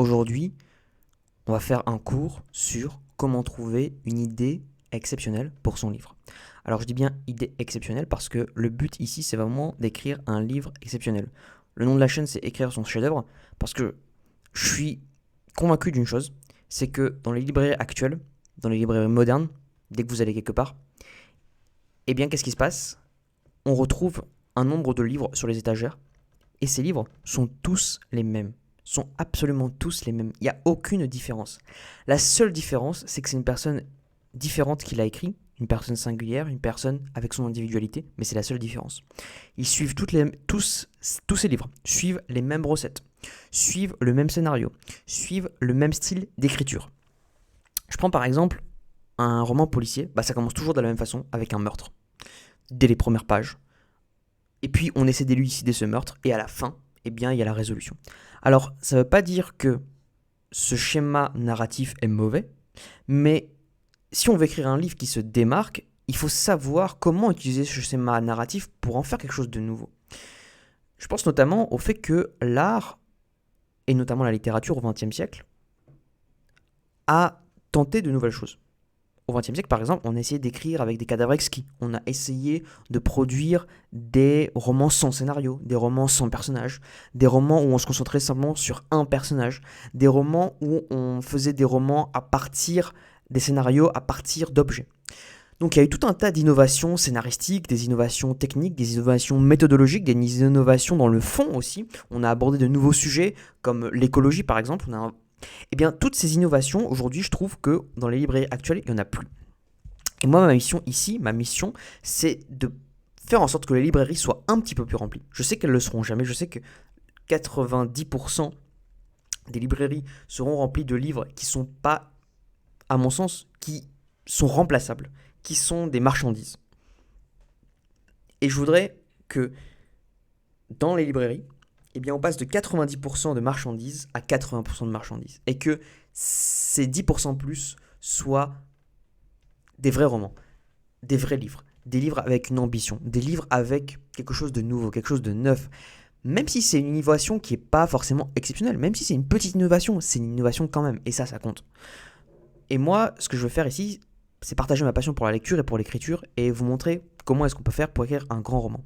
Aujourd'hui, on va faire un cours sur comment trouver une idée exceptionnelle pour son livre. Alors je dis bien idée exceptionnelle parce que le but ici c'est vraiment d'écrire un livre exceptionnel. Le nom de la chaîne c'est écrire son chef-d'œuvre parce que je suis convaincu d'une chose, c'est que dans les librairies actuelles, dans les librairies modernes, dès que vous allez quelque part, eh bien qu'est-ce qui se passe? On retrouve un nombre de livres sur les étagères et ces livres sont tous les mêmes. Sont absolument tous les mêmes. Il n'y a aucune différence. La seule différence, c'est que c'est une personne différente qui l'a écrit, une personne singulière, une personne avec son individualité, mais c'est la seule différence. Ils suivent tous ces livres, suivent les mêmes recettes, suivent le même scénario, suivent le même style d'écriture. Je prends par exemple un roman policier, ça commence toujours de la même façon, avec un meurtre, dès les premières pages. Et puis on essaie d'élucider ce meurtre, et à la fin, eh bien, il y a la résolution. Alors, ça ne veut pas dire que ce schéma narratif est mauvais, mais si on veut écrire un livre qui se démarque, il faut savoir comment utiliser ce schéma narratif pour en faire quelque chose de nouveau. Je pense notamment au fait que l'art, et notamment la littérature au XXe siècle, a tenté de nouvelles choses. Au XXe siècle, par exemple, on a essayé d'écrire avec des cadavres exquis. On a essayé de produire des romans sans scénario, des romans sans personnage, des romans où on se concentrait simplement sur un personnage, des romans où on faisait des romans à partir des scénarios, à partir d'objets. Donc il y a eu tout un tas d'innovations scénaristiques, des innovations techniques, des innovations méthodologiques, des innovations dans le fond aussi. On a abordé de nouveaux sujets comme l'écologie par exemple. Eh bien, toutes ces innovations, aujourd'hui, je trouve que dans les librairies actuelles, il n'y en a plus. Et moi, ma mission, c'est de faire en sorte que les librairies soient un petit peu plus remplies. Je sais qu'elles ne le seront jamais. Je sais que 90% des librairies seront remplies de livres qui ne sont pas, à mon sens, qui sont remplaçables, qui sont des marchandises. Et je voudrais que dans les librairies, eh bien, on passe de 90% de marchandises à 80% de marchandises. Et que ces 10% plus soient des vrais romans, des vrais livres, des livres avec une ambition, des livres avec quelque chose de nouveau, quelque chose de neuf. Même si c'est une innovation qui n'est pas forcément exceptionnelle, même si c'est une petite innovation, c'est une innovation quand même. Et ça compte. Et moi, ce que je veux faire ici, c'est partager ma passion pour la lecture et pour l'écriture et vous montrer comment est-ce qu'on peut faire pour écrire un grand roman.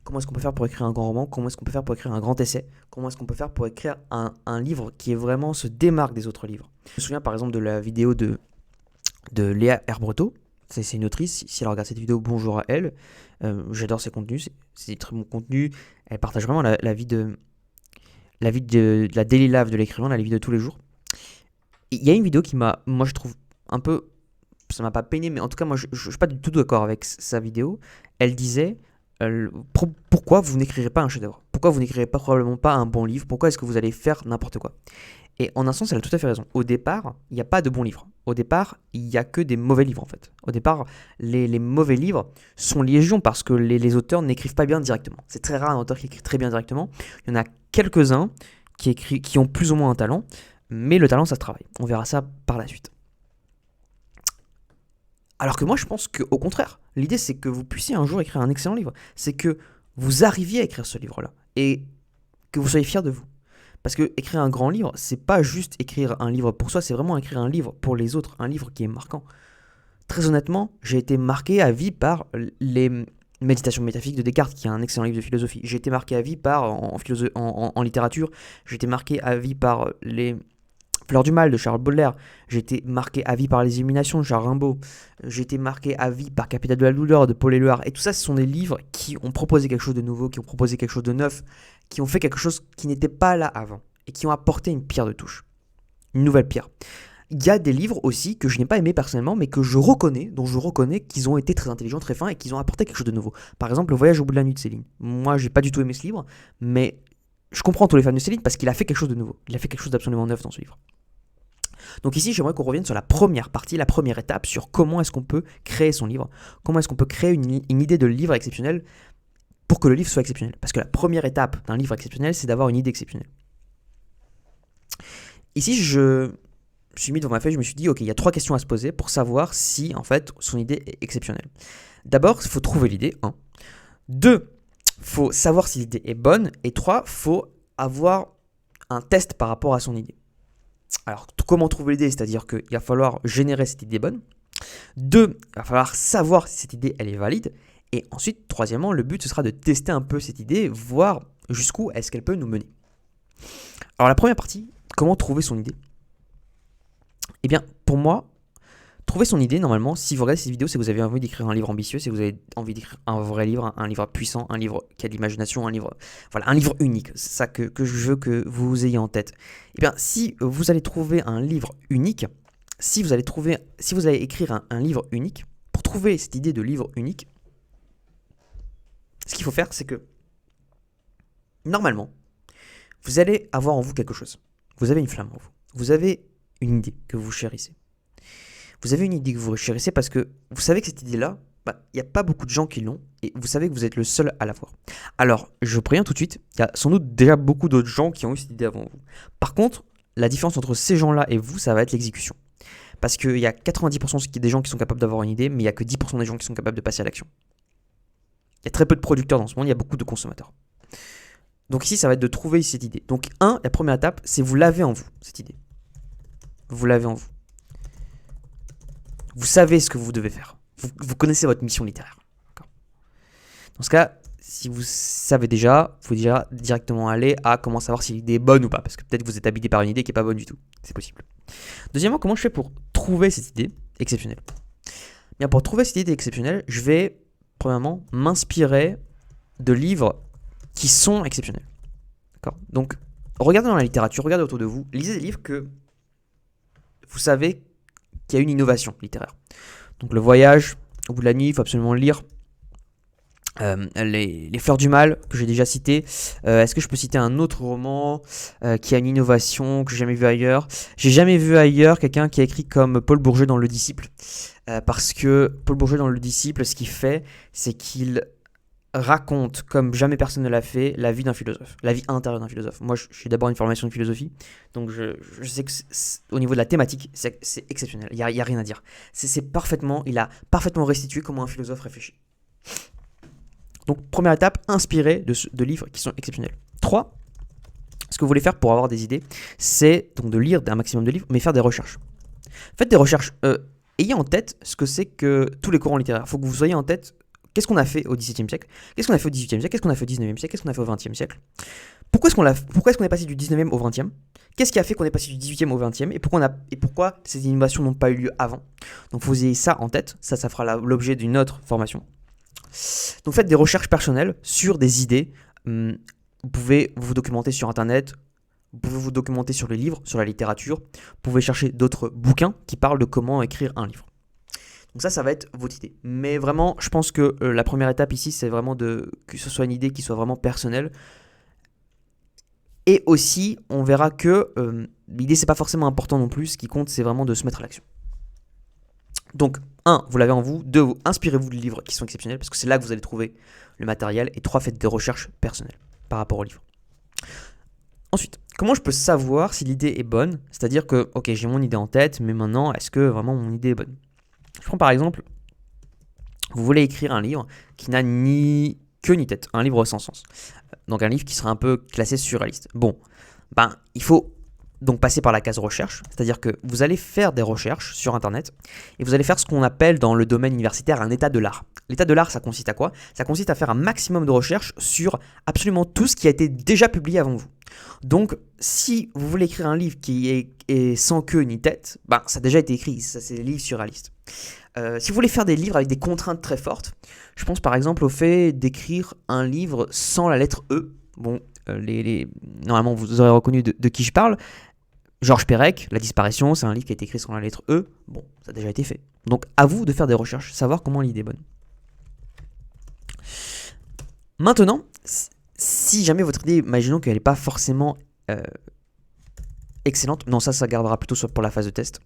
Comment est-ce qu'on peut faire pour écrire un grand roman? Comment est-ce qu'on peut faire pour écrire un grand essai? Comment est-ce qu'on peut faire pour écrire un livre qui est vraiment se démarque des autres livres? Je me souviens par exemple de la vidéo de Léa Herbreteau. C'est une autrice. Si elle regarde cette vidéo, bonjour à elle. J'adore ses contenus. C'est très bon contenu. Elle partage vraiment la vie de la daily life de l'écrivain, la vie de tous les jours. Il y a une vidéo qui moi je trouve un peu, ça m'a pas peiné, mais en tout cas moi je suis pas du tout d'accord avec sa vidéo. Elle disait pourquoi vous n'écrirez pas un chef-d'œuvre? Pourquoi vous n'écrirez pas probablement pas un bon livre? Pourquoi est-ce que vous allez faire n'importe quoi? Et en un sens, elle a tout à fait raison. Au départ, il n'y a pas de bons livres. Au départ, il n'y a que des mauvais livres en fait. Au départ, les mauvais livres sont légion parce que les auteurs n'écrivent pas bien directement. C'est très rare un auteur qui écrit très bien directement. Il y en a quelques-uns qui ont plus ou moins un talent, mais le talent, ça se travaille. On verra ça par la suite. Alors que moi, je pense qu'au contraire, l'idée, c'est que vous puissiez un jour écrire un excellent livre. C'est que vous arriviez à écrire ce livre-là et que vous soyez fiers de vous. Parce que écrire un grand livre, c'est pas juste écrire un livre pour soi, c'est vraiment écrire un livre pour les autres, un livre qui est marquant. Très honnêtement, j'ai été marqué à vie par les Méditations métaphysiques de Descartes, qui est un excellent livre de philosophie. J'ai été marqué à vie par, en littérature, j'ai été marqué à vie par les Fleurs du Mal de Charles Baudelaire, j'ai été marqué à vie par Les Illuminations de Charles Rimbaud, j'ai été marqué à vie par Capital de la douleur de Paul Éluard, et tout ça, ce sont des livres qui ont proposé quelque chose de nouveau, qui ont proposé quelque chose de neuf, qui ont fait quelque chose qui n'était pas là avant, et qui ont apporté une pierre de touche, une nouvelle pierre. Il y a des livres aussi que je n'ai pas aimés personnellement, mais dont je reconnais qu'ils ont été très intelligents, très fins, et qu'ils ont apporté quelque chose de nouveau. Par exemple, Le Voyage au bout de la nuit de Céline. Moi, j'ai pas du tout aimé ce livre, mais je comprends tous les fans de Céline parce qu'il a fait quelque chose de nouveau. Il a fait quelque chose d'absolument neuf dans ce livre. Donc ici, j'aimerais qu'on revienne sur la première partie, la première étape, sur comment est-ce qu'on peut créer son livre, comment est-ce qu'on peut créer une idée de livre exceptionnel pour que le livre soit exceptionnel. Parce que la première étape d'un livre exceptionnel, c'est d'avoir une idée exceptionnelle. Ici, je me suis mis devant ma feuille, je me suis dit, ok, il y a 3 questions à se poser pour savoir si, en fait, son idée est exceptionnelle. D'abord, il faut trouver l'idée, 1. 2, il faut savoir si l'idée est bonne. Et 3, il faut avoir un test par rapport à son idée. Alors, comment trouver l'idée? C'est-à-dire qu'il va falloir générer cette idée bonne. 2, il va falloir savoir si cette idée, elle est valide. Et ensuite, troisièmement, le but, ce sera de tester un peu cette idée, voir jusqu'où est-ce qu'elle peut nous mener. Alors, la première partie, comment trouver son idée? Eh bien, pour moi, trouver son idée, normalement, si vous regardez cette vidéo, c'est que vous avez envie d'écrire un livre ambitieux, c'est que vous avez envie d'écrire un vrai livre, un livre puissant, un livre qui a de l'imagination, un livre, voilà, un livre unique. C'est ça que je veux que vous ayez en tête. Eh bien, si vous allez trouver un livre unique, si vous allez écrire un livre unique, pour trouver cette idée de livre unique, ce qu'il faut faire, c'est que, normalement, vous allez avoir en vous quelque chose. Vous avez une flamme en vous. Vous avez une idée que vous chérissez. Vous avez une idée que vous chérissez parce que vous savez que cette idée-là, il n'y a pas beaucoup de gens qui l'ont et vous savez que vous êtes le seul à l'avoir. Alors, je vous préviens tout de suite, il y a sans doute déjà beaucoup d'autres gens qui ont eu cette idée avant vous. Par contre, la différence entre ces gens-là et vous, ça va être l'exécution. Parce qu'il y a 90% des gens qui sont capables d'avoir une idée, mais il n'y a que 10% des gens qui sont capables de passer à l'action. Il y a très peu de producteurs dans ce monde, il y a beaucoup de consommateurs. Donc ici, ça va être de trouver cette idée. Donc la première étape, c'est vous l'avez en vous, cette idée. Vous l'avez en vous. Vous savez ce que vous devez faire. Vous connaissez votre mission littéraire. Dans ce cas, si vous savez déjà, il faut déjà directement aller à comment savoir si l'idée est bonne ou pas. Parce que peut-être que vous êtes habité par une idée qui n'est pas bonne du tout. C'est possible. Deuxièmement, comment je fais pour trouver cette idée exceptionnelle? Bien, pour trouver cette idée exceptionnelle, je vais, premièrement, m'inspirer de livres qui sont exceptionnels. D'accord? Donc, regardez dans la littérature, regardez autour de vous, lisez des livres que vous savez qu'il y a une innovation littéraire. Donc, Le Voyage, Au bout de la nuit, il faut absolument le lire. Les Fleurs du Mal, que j'ai déjà cité. Est-ce que je peux citer un autre roman qui a une innovation que j'ai jamais vu ailleurs? J'ai jamais vu ailleurs quelqu'un qui a écrit comme Paul Bourget dans Le Disciple. Parce que Paul Bourget dans Le Disciple, ce qu'il fait, c'est qu'il raconte, comme jamais personne ne l'a fait, la vie d'un philosophe, la vie intérieure d'un philosophe. Moi, j'ai d'abord une formation de philosophie, donc je sais que au niveau de la thématique, c'est exceptionnel. Il y a rien à dire. Il a parfaitement restitué comment un philosophe réfléchit. Donc, première étape, inspirez de livres qui sont exceptionnels. 3, ce que vous voulez faire pour avoir des idées, c'est donc de lire un maximum de livres, mais faire des recherches. Faites des recherches. Ayez en tête ce que c'est que tous les courants littéraires. Il faut que vous ayez en tête qu'est-ce qu'on a fait au XVIIe siècle, qu'est-ce qu'on a fait au XVIIIe siècle, qu'est-ce qu'on a fait au XIXe siècle, qu'est-ce qu'on a fait au XXe siècle. Pourquoi est-ce qu'on est passé du XIXe au XXe? Qu'est-ce qui a fait qu'on est passé du XVIIIe au XXe et pourquoi ces innovations n'ont pas eu lieu avant? Donc, vous ayez ça en tête. Ça fera l'objet d'une autre formation. Donc faites des recherches personnelles sur des idées. Vous pouvez vous documenter sur internet, vous pouvez vous documenter sur les livres, sur la littérature, vous pouvez chercher d'autres bouquins qui parlent de comment écrire un livre. Donc ça va être votre idée. Mais vraiment, je pense que la première étape ici, c'est vraiment que ce soit une idée qui soit vraiment personnelle. Et aussi, on verra que l'idée, c'est pas forcément important non plus. Ce qui compte, c'est vraiment de se mettre à l'action. Donc, 1, vous l'avez en vous. 2, inspirez-vous de livres qui sont exceptionnels parce que c'est là que vous allez trouver le matériel. Et 3, faites des recherches personnelles par rapport au livre. Ensuite, comment je peux savoir si l'idée est bonne? C'est-à-dire que, ok, j'ai mon idée en tête, mais maintenant, est-ce que vraiment mon idée est bonne? Je prends par exemple, vous voulez écrire un livre qui n'a ni queue ni tête, un livre sans sens. Donc un livre qui sera un peu classé surréaliste. Bon, il faut donc passer par la case recherche, c'est-à-dire que vous allez faire des recherches sur internet et vous allez faire ce qu'on appelle dans le domaine universitaire un état de l'art. L'état de l'art, ça consiste à quoi? Ça consiste à faire un maximum de recherches sur absolument tout ce qui a été déjà publié avant vous. Donc, si vous voulez écrire un livre qui est sans queue ni tête, ça a déjà été écrit, ça c'est des livres surréalistes. Si vous voulez faire des livres avec des contraintes très fortes, je pense par exemple au fait d'écrire un livre sans la lettre E. Bon, normalement vous aurez reconnu de qui je parle. Georges Perec, La disparition, c'est un livre qui a été écrit sans la lettre E. Bon, ça a déjà été fait. Donc à vous de faire des recherches, savoir comment l'idée est bonne. Maintenant, si jamais votre idée, imaginons qu'elle n'est pas forcément excellente, non ça gardera plutôt pour la phase de test.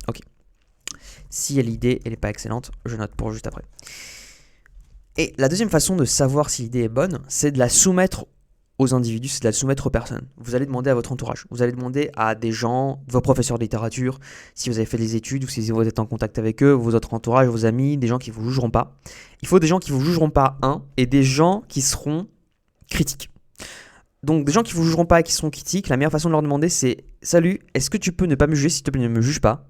Ok. Si l'idée elle n'est pas excellente, je note pour juste après. Et la deuxième façon de savoir si l'idée est bonne, c'est de la soumettre aux individus, c'est de la soumettre aux personnes. Vous allez demander à votre entourage, vous allez demander à des gens, vos professeurs de littérature, si vous avez fait des études ou si vous êtes en contact avec eux, vos autres entourages, vos amis, des gens qui ne vous jugeront pas. Il faut des gens qui ne vous jugeront pas, et des gens qui seront critiques. Donc des gens qui vous jugeront pas et qui seront critiques, la meilleure façon de leur demander c'est salut, est-ce que tu peux ne pas me juger, s'il te plaît, ne me juge pas.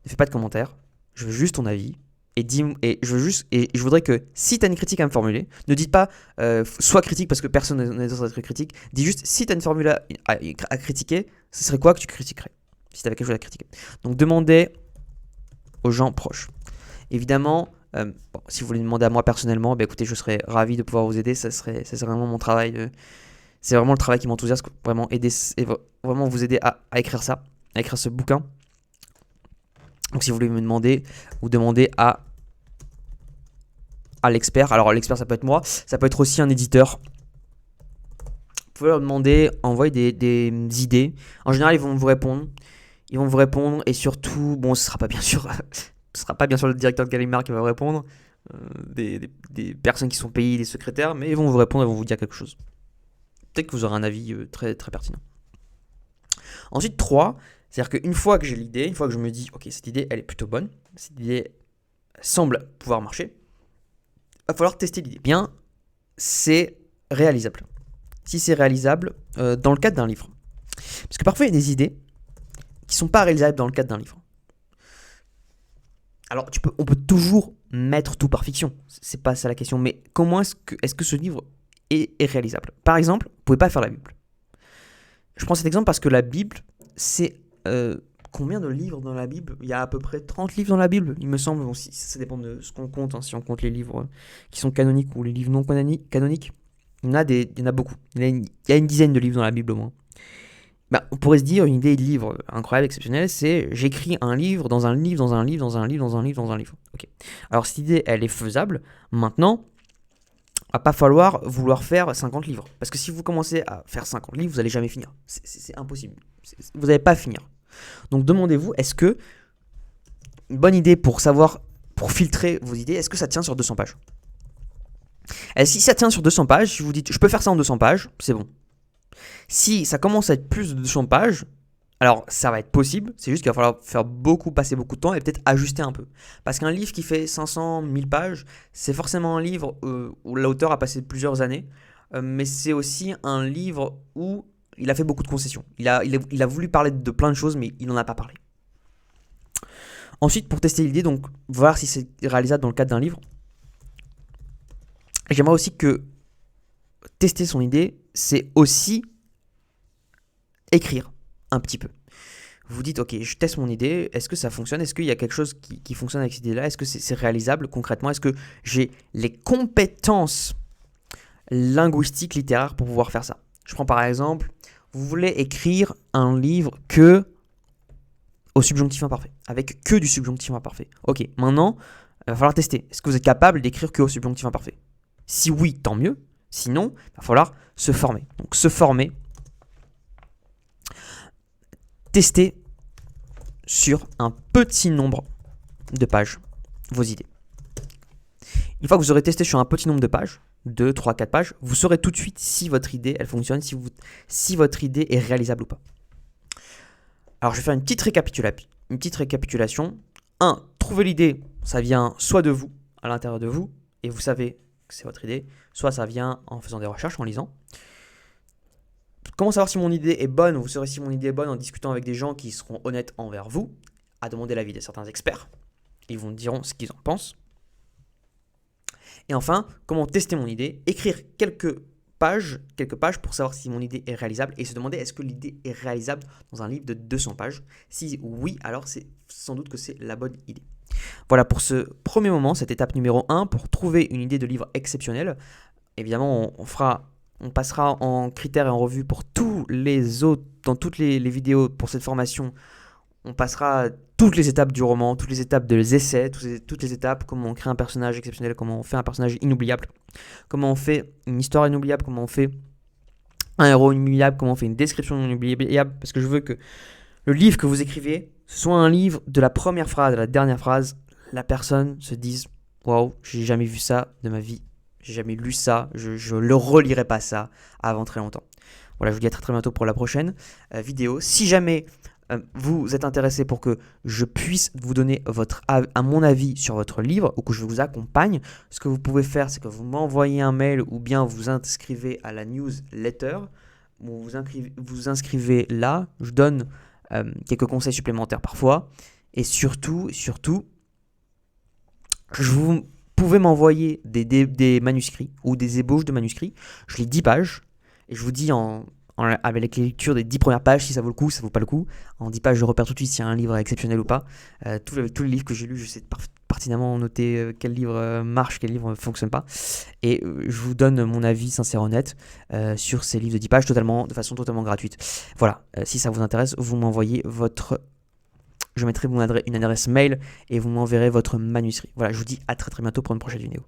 Ne fais pas de commentaires. Je veux juste ton avis. Et je voudrais que si tu as une critique à me formuler, ne dites pas sois critique parce que personne n'est censé être critique. Dis juste si tu as une formule à critiquer, ce serait quoi que tu critiquerais si tu avais quelque chose à critiquer. Donc demandez aux gens proches. Évidemment, si vous voulez demander à moi personnellement, écoutez, je serais ravi de pouvoir vous aider. Ça serait vraiment mon travail. C'est vraiment le travail qui m'enthousiasme. Vraiment vraiment vous aider à écrire ça, à écrire ce bouquin. Donc si vous voulez me demander, vous demandez à l'expert. Alors l'expert ça peut être moi, ça peut être aussi un éditeur. Vous pouvez leur demander, envoyer des idées. En général ils vont vous répondre. Et surtout, bon ce sera pas bien sûr le directeur de Gallimard qui va vous répondre. Des personnes qui sont payées, des secrétaires, mais ils vont vous répondre, ils vont vous dire quelque chose. Peut-être que vous aurez un avis très, très pertinent. Ensuite 3, c'est-à-dire qu'une fois que j'ai l'idée, une fois que je me dis, ok, cette idée, elle est plutôt bonne, cette idée semble pouvoir marcher, il va falloir tester l'idée. Bien, c'est réalisable. Si c'est réalisable dans le cadre d'un livre. Parce que parfois, il y a des idées qui ne sont pas réalisables dans le cadre d'un livre. Alors, on peut toujours mettre tout par fiction, c'est pas ça la question, mais comment est-ce que ce livre est réalisable? Par exemple, vous ne pouvez pas faire la Bible. Je prends cet exemple parce que la Bible, c'est... combien de livres dans la Bible? Il y a à peu près 30 livres dans la Bible, il me semble. Bon, ça dépend de ce qu'on compte, si on compte les livres qui sont canoniques ou les livres non canoniques. Il y en a beaucoup. Il y a une dizaine de livres dans la Bible au moins. On pourrait se dire, une idée de livre incroyable, exceptionnelle, c'est j'écris un livre dans un livre, dans un livre, dans un livre, dans un livre, dans un livre. Ok. Alors cette idée, elle est faisable. Maintenant, il va pas falloir vouloir faire 50 livres. Parce que si vous commencez à faire 50 livres, vous n'allez jamais finir. C'est impossible. Vous n'allez pas finir. Donc demandez-vous, est-ce que une bonne idée pour filtrer vos idées, est-ce que ça tient sur 200 pages? Et si ça tient sur 200 pages, si vous dites je peux faire ça en 200 pages, c'est bon. Si ça commence à être plus de 200 pages, alors ça va être possible, c'est juste qu'il va falloir passer beaucoup de temps et peut-être ajuster un peu. Parce qu'un livre qui fait 500, 1000 pages, c'est forcément un livre où l'auteur a passé plusieurs années, mais c'est aussi un livre où il a fait beaucoup de concessions. Il a voulu parler de plein de choses, mais il n'en a pas parlé. Ensuite, pour tester l'idée, donc voir si c'est réalisable dans le cadre d'un livre, j'aimerais aussi que tester son idée, c'est aussi écrire un petit peu. Vous dites, ok, je teste mon idée, est-ce que ça fonctionne? Est-ce qu'il y a quelque chose qui fonctionne avec cette idée-là? Est-ce que c'est réalisable concrètement? Est-ce que j'ai les compétences linguistiques, littéraires pour pouvoir faire ça? Je prends par exemple, vous voulez écrire un livre au subjonctif imparfait, avec que du subjonctif imparfait. Ok, maintenant, il va falloir tester. Est-ce que vous êtes capable d'écrire que au subjonctif imparfait? Si oui, tant mieux. Sinon, il va falloir se former. Donc se former, tester sur un petit nombre de pages vos idées. Une fois que vous aurez testé sur un petit nombre de pages, 2, 3, 4 pages, vous saurez tout de suite si votre idée elle fonctionne, si votre idée est réalisable ou pas. Alors je vais faire une petite récapitulation. 1. Trouver l'idée, ça vient soit de vous, à l'intérieur de vous, et vous savez que c'est votre idée, soit ça vient en faisant des recherches, en lisant. Comment savoir si mon idée est bonne? Vous saurez si mon idée est bonne en discutant avec des gens qui seront honnêtes envers vous, à demander l'avis de certains experts. Ils vous diront ce qu'ils en pensent. Et enfin, comment tester mon idée? Écrire quelques pages pour savoir si mon idée est réalisable et se demander est-ce que l'idée est réalisable dans un livre de 200 pages. Si oui, alors c'est sans doute que c'est la bonne idée. Voilà pour ce premier moment, cette étape numéro 1 pour trouver une idée de livre exceptionnelle. Évidemment, on passera en critères et en revue pour tous les autres, dans toutes les vidéos pour cette formation. On passera toutes les étapes du roman, toutes les étapes des essais, toutes les étapes, comment on crée un personnage exceptionnel, comment on fait un personnage inoubliable, comment on fait une histoire inoubliable, comment on fait un héros inoubliable, comment on fait une description inoubliable, parce que je veux que le livre que vous écrivez, ce soit un livre de la première phrase à la dernière phrase, la personne se dise « Waouh, j'ai jamais vu ça de ma vie, j'ai jamais lu ça, je ne relirai pas ça avant très longtemps ». Voilà, je vous dis à très très bientôt pour la prochaine vidéo. Si jamais vous êtes intéressé pour que je puisse vous donner mon avis sur votre livre ou que je vous accompagne, ce que vous pouvez faire, c'est que vous m'envoyez un mail ou bien vous inscrivez à la newsletter. Vous inscrivez là, je donne quelques conseils supplémentaires parfois. Et surtout, vous pouvez m'envoyer des manuscrits ou des ébauches de manuscrits. Je lis 10 pages et je vous dis avec les lectures des 10 premières pages si ça vaut le coup, si ça vaut pas le coup. En 10 pages, je repère tout de suite s'il y a un livre exceptionnel ou pas. Tous les livres que j'ai lus, je sais pertinemment noter quel livre marche, quel livre ne fonctionne pas. Et je vous donne mon avis sincère, honnête sur ces livres de 10 pages de façon totalement gratuite. Voilà, si ça vous intéresse, vous m'envoyez je mettrai une adresse mail et vous m'enverrez votre manuscrit. Voilà, je vous dis à très très bientôt pour une prochaine vidéo.